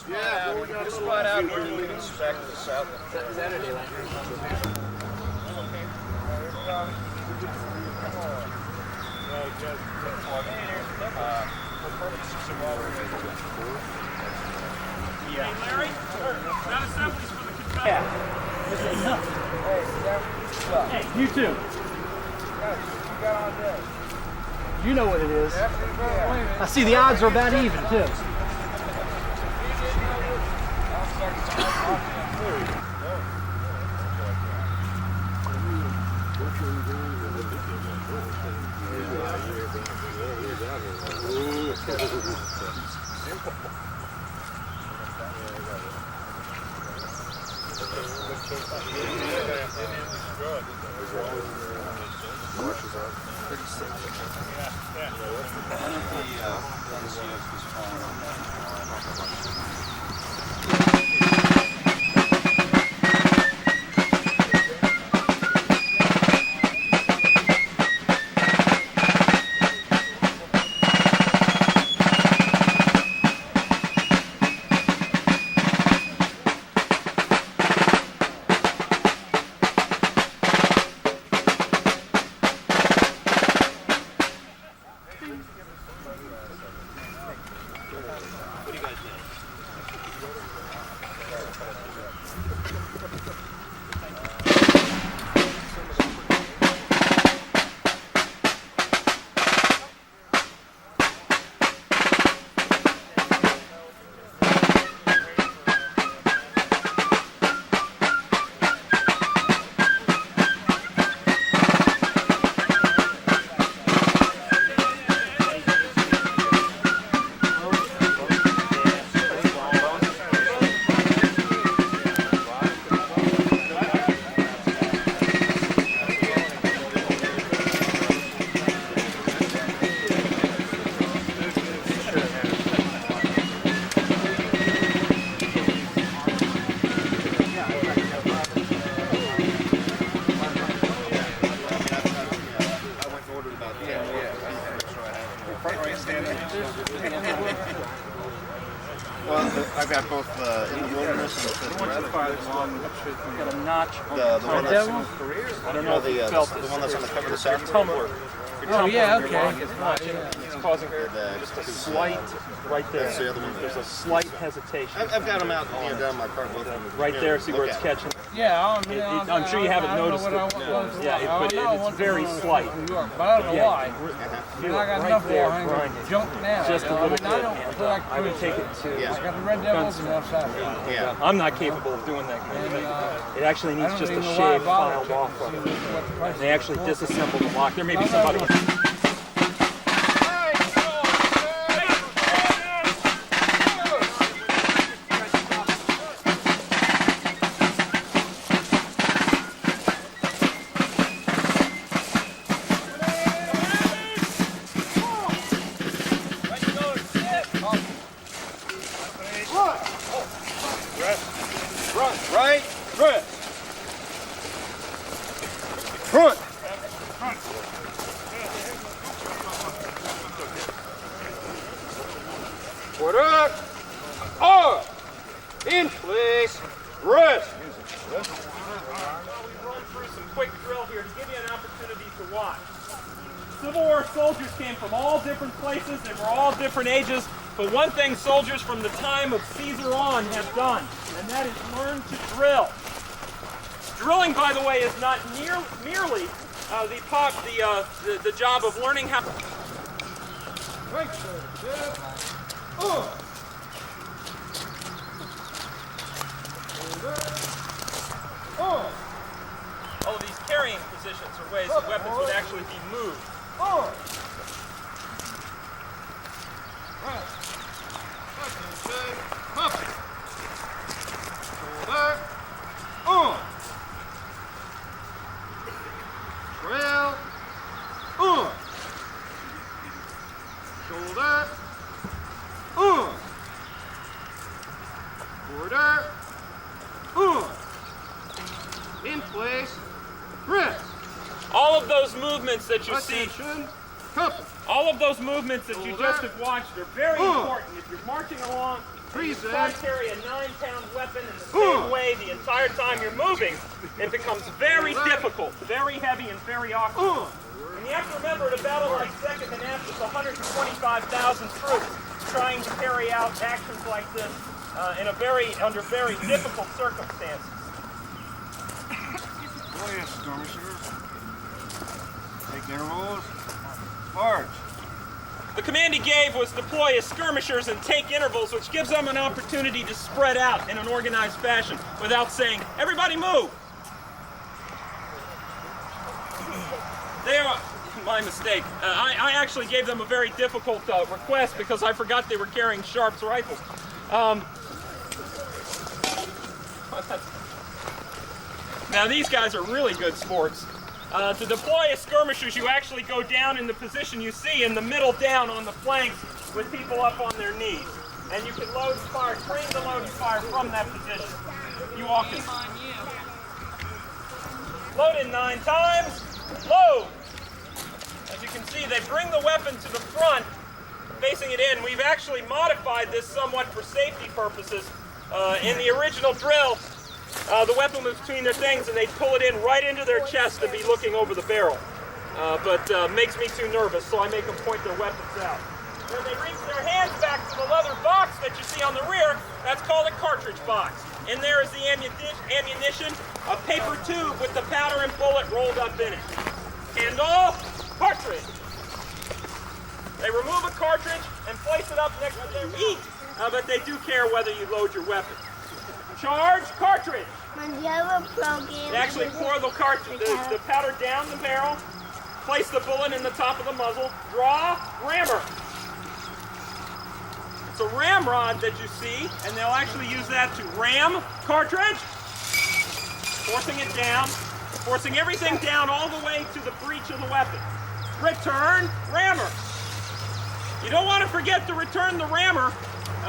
Yeah, we got a spot out here we can inspect the south. Saturday night. Hey, Larry, that assembly's for the Kentucky. Yeah. Hey, you too. You know what it is. I see the odds are about even too. Well, I've got both in the wilderness and the Got a notch on the one that's, I don't know the one that's on the cover of the sack. tumbler. Oh, yeah, okay. It's causing just a slight, right there. That's the other one. There's a slight hesitation. I've got them out, down my car, both of them. Right there, see where it's catching. Yeah, I'm sure you haven't noticed it. Yeah, but it's very slight. But I don't know why. I got enough water hanging junk now. Just a little bit. I don't feel like I would take it to. I got the red devils on the outside. Yeah. I'm not capable of doing that kind of thing. It actually needs just a even know why I shave bothered filed off of it. They actually disassemble the lock. There may be I'm somebody. not Right, front. Front. Put up. Up. In place. Rest. We run through some quick drill here to give you an opportunity to watch. Civil War soldiers came from all different places. They were all different ages. But one thing soldiers from the time of Caesar on have done, and that is learn to drill. Drilling, by the way, is not merely the job of learning how. Right, sir. All of these carrying positions are ways that weapons would actually be moved. Trail. Shoulder. Border. In place. Rest. All of those movements that you see, Attention. Compass. all of those movements that you just have watched are very important. If you're marching along You can't carry a 9-pound weapon in the same way the entire time you're moving. It becomes very difficult, very heavy, and very awkward. And you have to remember, at a battle like Second Manassas, 125,000 troops trying to carry out actions like this under very difficult circumstances. Oh yes, skirmishers. Take intervals. March. The command he gave was deploy as skirmishers and take intervals, which gives them an opportunity to spread out in an organized fashion without saying, everybody move! They are, my mistake. I actually gave them a very difficult request because I forgot they were carrying Sharps rifles. Now these guys are really good sports. To deploy as skirmishers, you actually go down in the position you see in the middle down on the flanks with people up on their knees. And you can load and fire, train to load and fire from that position. You all can. Load in 9 times. Load. As you can see, they bring the weapon to the front, facing it in. We've actually modified this somewhat for safety purposes. In the original drill, the weapon was between their things and they'd pull it in right into their chest and be looking over the barrel. But makes me too nervous, so I make them point their weapons out. Then they reach their hands back to the leather box that you see on the rear. That's called a cartridge box. In there is the ammunition, a paper tube with the powder and bullet rolled up in it. Handle, cartridge. They remove a cartridge and place it up next to their feet, but they do care whether you load your weapon. Charge, cartridge. They actually pour the cartridge, the powder down the barrel, place the bullet in the top of the muzzle, draw, rammer. It's a ramrod that you see, and they'll actually use that to ram cartridge, forcing it down, forcing everything down all the way to the breech of the weapon. Return, rammer. You don't want to forget to return the rammer,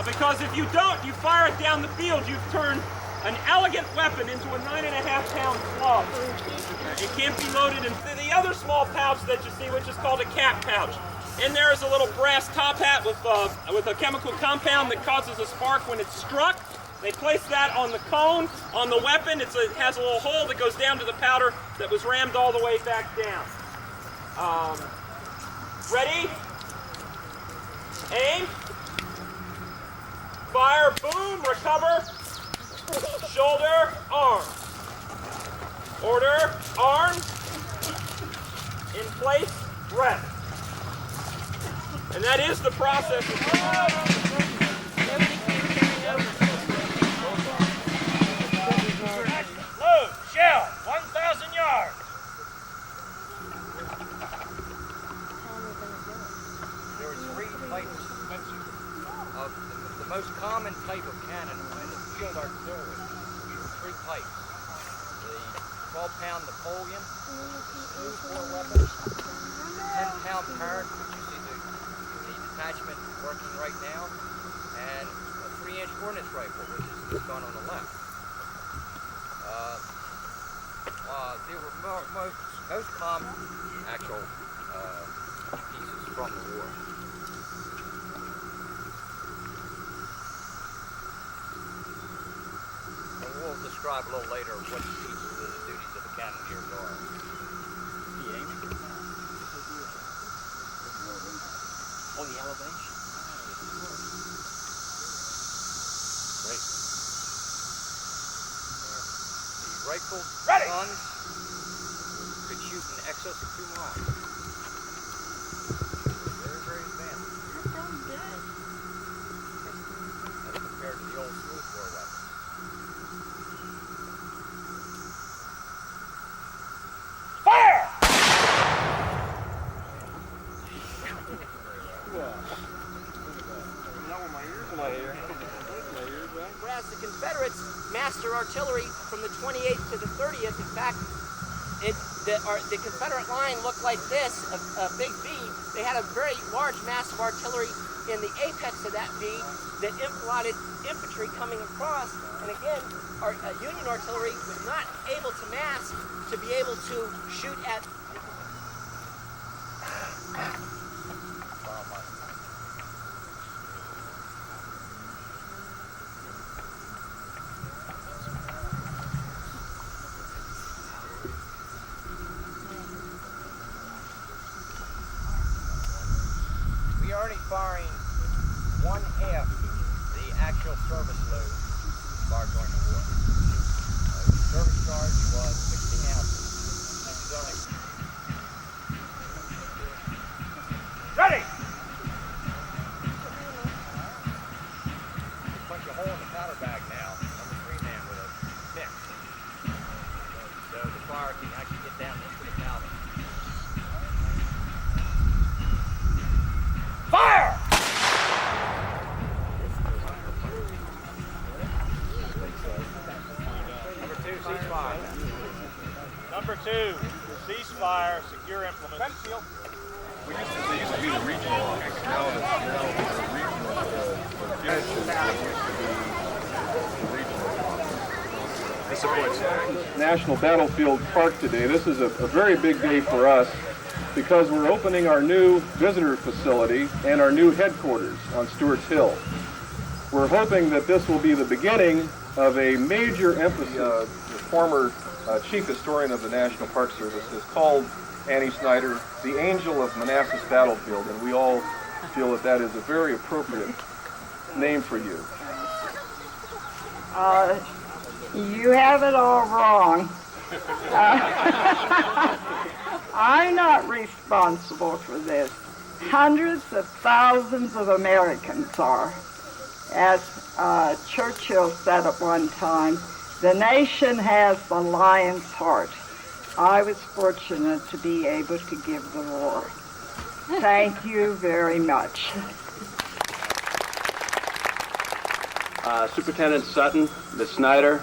because if you don't, you fire it down the field, you've turned an elegant weapon into a 9.5-pound club. It can't be loaded in the other small pouch that you see, which is called a cap pouch. In there is a little brass top hat with a chemical compound that causes a spark when it's struck. They place that on the cone, on the weapon. It has a little hole that goes down to the powder that was rammed all the way back down. Ready? Aim. Fire, boom, recover. Shoulder, arm. Order, arm. In place, rest. And that is the process of load, shell, 1,000 yards. There are 3 types of the most common type of cannon in the field artillery. 3 types. The 12-pound Napoleon, smoothbore weapon, 10-pound Parrot, which you see the detachment working right now, and a 3-inch Hornets rifle, which is this gun on the left. They were most common actual pieces from the war. And we'll describe a little later what pieces of the duties of the cannoneers are. Oh, the elevation. Great. The rifle guns could shoot in excess of 2 miles. Very, very advanced. As compared to the old smoothbore weapons. Fire! Whereas the Confederates master artillery from the 28th to the 30th. In fact, the Confederate line looked like this, a big V. They had a very large mass of artillery in the apex of that V that allotted infantry coming across. And again, Union artillery was not able to mass to be able to shoot at actual service load during the war. The service charge was 16 ounces. This is only... Ready! Punch a hole in the powder bag now. Number 3 man with a pick. So the fire can actually get down into the powder. Fire! Number 2, ceasefire. Number 2, ceasefire, secure implements. They used to be the regional, now the regional. National Battlefield Park today. This is a very big day for us because we're opening our new visitor facility and our new headquarters on Stuarts Hill. We're hoping that this will be the beginning of a major emphasis. The former chief historian of the National Park Service is called Annie Snyder, the angel of Manassas Battlefield, and we all feel that that is a very appropriate name for you. You have it all wrong. I'm not responsible for this. Hundreds of thousands of Americans are. As Churchill said at one time, the nation has the lion's heart. I was fortunate to be able to give the roar. Thank you very much. Superintendent Sutton, Ms. Snyder,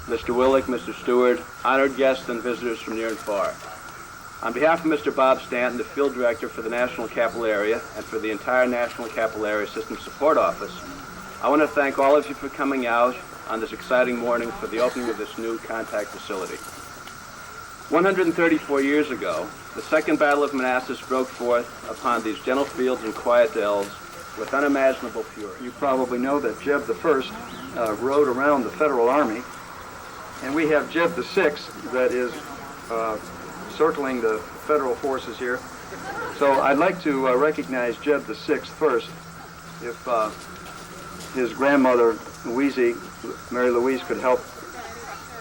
Mr. Willick, Mr. Stewart, honored guests and visitors from near and far. On behalf of Mr. Bob Stanton, the Field Director for the National Capital Area and for the entire National Capital Area System Support Office, I want to thank all of you for coming out on this exciting morning for the opening of this new contact facility. 134 years ago, the Second Battle of Manassas broke forth upon these gentle fields and quiet dells with unimaginable fury. You probably know that Jeb I rode around the Federal Army, and we have Jeb VI that is circling the Federal forces here. So I'd like to recognize Jeb VI first. If his grandmother, Mary Louise, could help,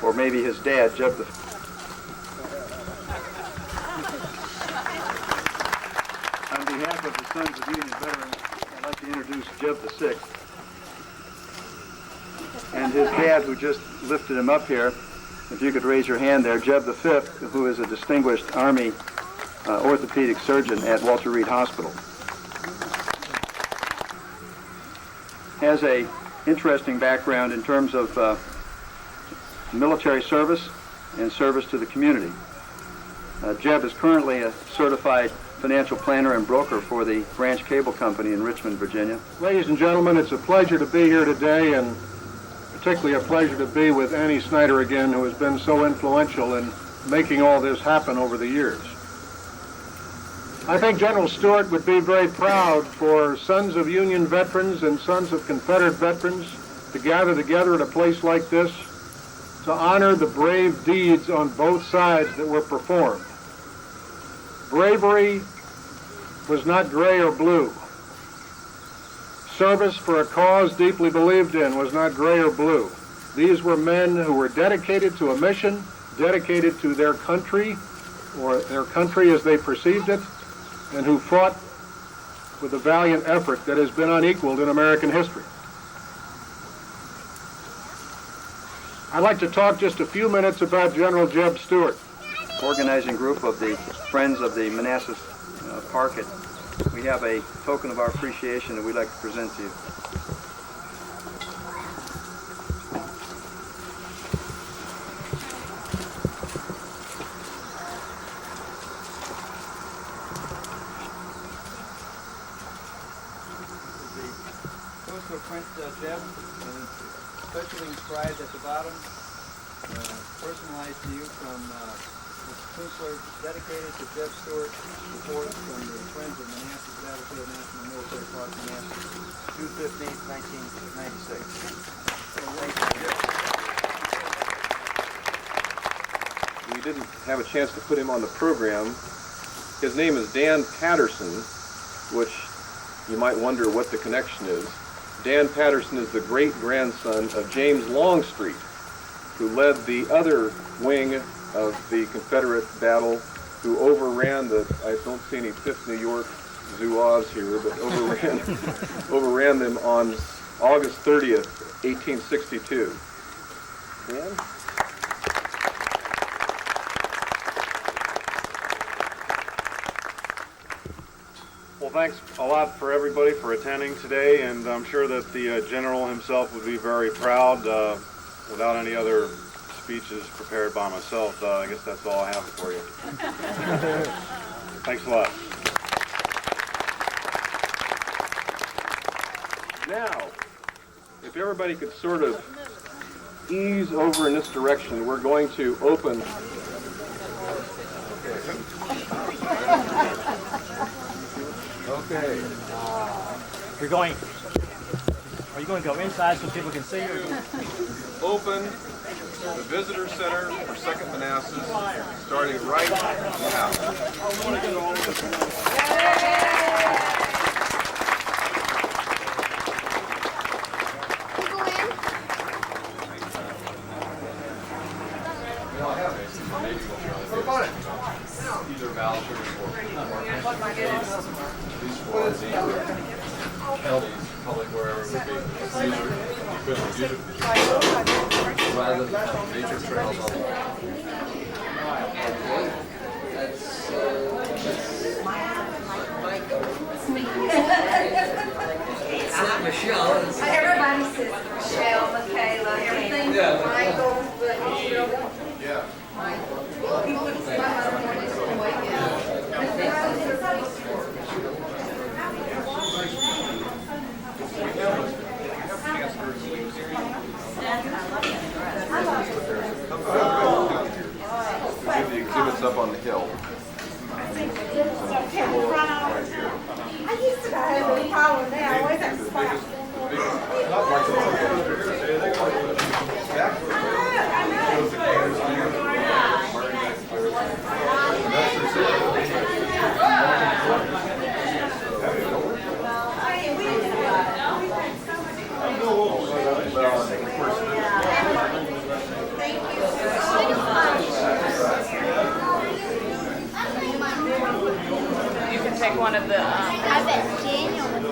or maybe his dad, Jeb the... On behalf of the Sons of Union Veterans, I'd like to introduce Jeb VI. And his dad, who just lifted him up here, if you could raise your hand there, Jeb V, who is a distinguished Army orthopedic surgeon at Walter Reed Hospital. Has a interesting background in terms of military service and service to the community. Jeb is currently a certified financial planner and broker for the Branch Cable Company in Richmond, Virginia. Ladies and gentlemen, it's a pleasure to be here today, and particularly a pleasure to be with Annie Snyder again, who has been so influential in making all this happen over the years. I think General Stuart would be very proud for Sons of Union veterans and Sons of Confederate veterans to gather together at a place like this to honor the brave deeds on both sides that were performed. Bravery was not gray or blue. Service for a cause deeply believed in was not gray or blue. These were men who were dedicated to a mission, dedicated to their country, or their country as they perceived it, and who fought with a valiant effort that has been unequaled in American history. I'd like to talk just a few minutes about General Jeb Stuart. Organizing group of the Friends of the Manassas Park. We have a token of our appreciation that we'd like to present to you. Postal print, Jeb, and specially inscribed at the bottom, personalized to you from Kunstler, dedicated to Jeb Stuart, report from the Friends of Manassas Battlefield National Military Park, Manassas, June 15, 1996. We didn't have a chance to put him on the program. His name is Dan Patterson, which you might wonder what the connection is. Dan Patterson is the great-grandson of James Longstreet, who led the other wing of the Confederate battle, who overran the, I don't see any 5th New York Zouaves here, but overran them on August 30th, 1862. Dan? Well, thanks a lot for everybody for attending today, and I'm sure that the General himself would be very proud. Without any other speeches prepared by myself, I guess that's all I have for you. Thanks a lot. Now, if everybody could sort of ease over in this direction, we're going to open. Okay. Are you going to go inside so people can see you? Open the Visitor Center for 2nd Manassas, starting right now. Either vouchers or these for the counties, public, wherever it would be. These are equivalent, usually rather than nature trails on the Michelle. Everybody says Michelle, Michaela, everything but Michael, but Michelle. Yeah. Michael. People would say my mother wanted to wake up. Leave the exhibits up on the hill. I used to have a problem now. I always have to spot. You can take one of the. I bet Daniel would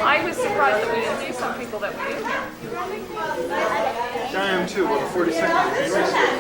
I was surprised that we didn't see some people that we did here. I am too. Well, the 42nd.